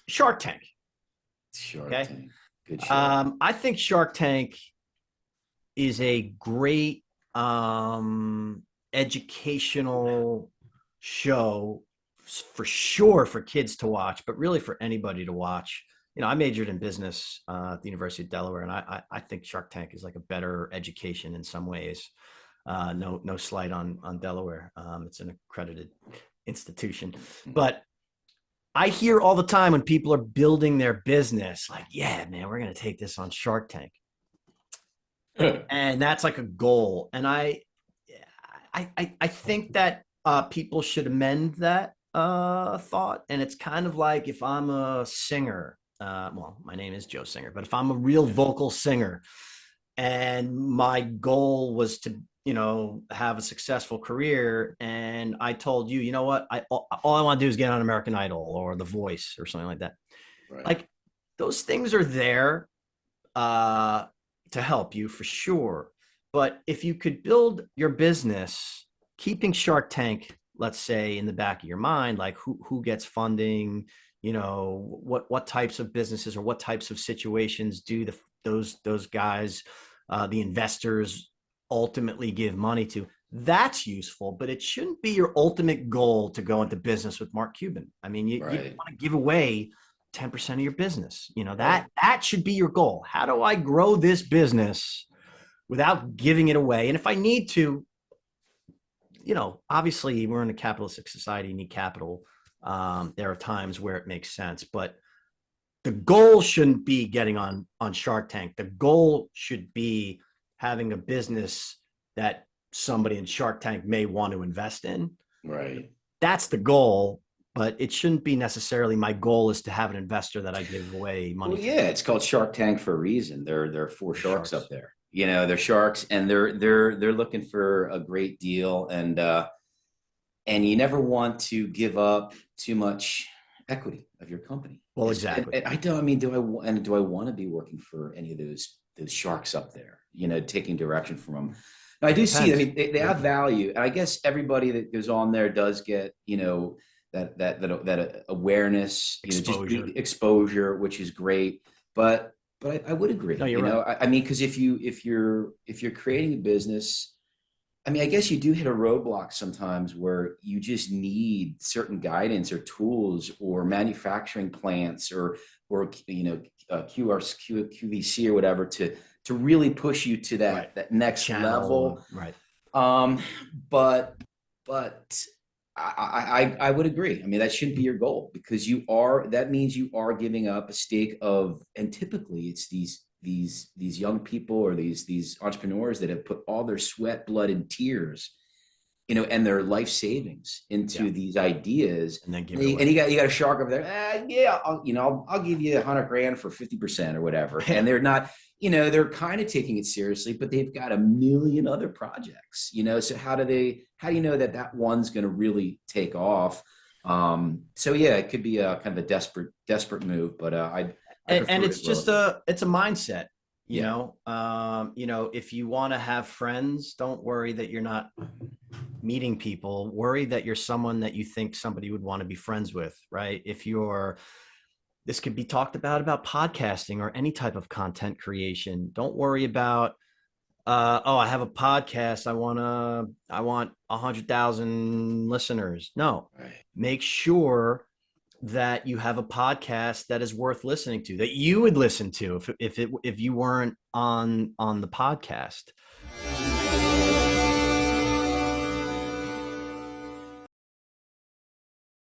Shark Tank. Shark Okay. Tank. Good show. I think Shark Tank is a great educational show for sure for kids to watch, but really for anybody to watch. I majored in business at the University of Delaware, and I think Shark Tank is like a better education in some ways. No slight on Delaware. It's an accredited institution, but I hear all the time when people are building their business, like, yeah, man, we're going to take this on Shark Tank. And that's like a goal. And I think that people should amend that thought. And it's kind of like if I'm a singer, well, my name is Joe Singer, but if I'm a real vocal singer and my goal was to, have a successful career, and I told you, you know what, all I want to do is get on American Idol or The Voice or something like that. Right. Like those things are there to help you for sure. But if you could build your business, keeping Shark Tank, let's say, in the back of your mind, like who gets funding, what types of businesses or what types of situations do those guys, the investors, ultimately give money to. That's useful, but it shouldn't be your ultimate goal to go into business with Mark Cuban. I mean, you want to give away 10% of your business. That should be your goal. How do I grow this business without giving it away? And if I need to, obviously we're in a capitalistic society, you need capital. There are times where it makes sense, but the goal shouldn't be getting on Shark Tank. The goal should be having a business that somebody in Shark Tank may want to invest in. Right. That's the goal, but it shouldn't be necessarily my goal is to have an investor that I give away money to. Yeah, it's called Shark Tank for a reason. There are four sharks up there. They're sharks, and they're looking for a great deal, and you never want to give up too much equity of your company. Well, exactly. And I don't. I mean, do I want to be working for any of those sharks up there? Taking direction from them. Now, I do see. I mean, they have value, and I guess everybody that goes on there does get that awareness, exposure. Just exposure, which is great. But I would agree. No, you're right. I mean, because if you're creating a business, I mean, I guess you do hit a roadblock sometimes where you just need certain guidance or tools or manufacturing plants or QVC or whatever to really push you to that next channel level. Right. But I would agree. I mean, that shouldn't be your goal because that means you are giving up a stake of, and typically it's these young people or these entrepreneurs that have put all their sweat, blood, and tears, and their life savings into these ideas. And then you got a shark over there. I'll give you $100,000 for 50% or whatever. And they're not, they're kind of taking it seriously, but they've got a million other projects, so how do you know that one's going to really take off? So yeah, it could be a kind of a desperate move, but and it's just it's a mindset, you know, if you want to have friends, don't worry that you're not meeting people, worry that you're someone that you think somebody would want to be friends with, right? This could be talked about podcasting or any type of content creation. Don't worry about, I have a podcast. I want 100,000 listeners. No, make sure that you have a podcast that is worth listening to, that you would listen to if you weren't on the podcast.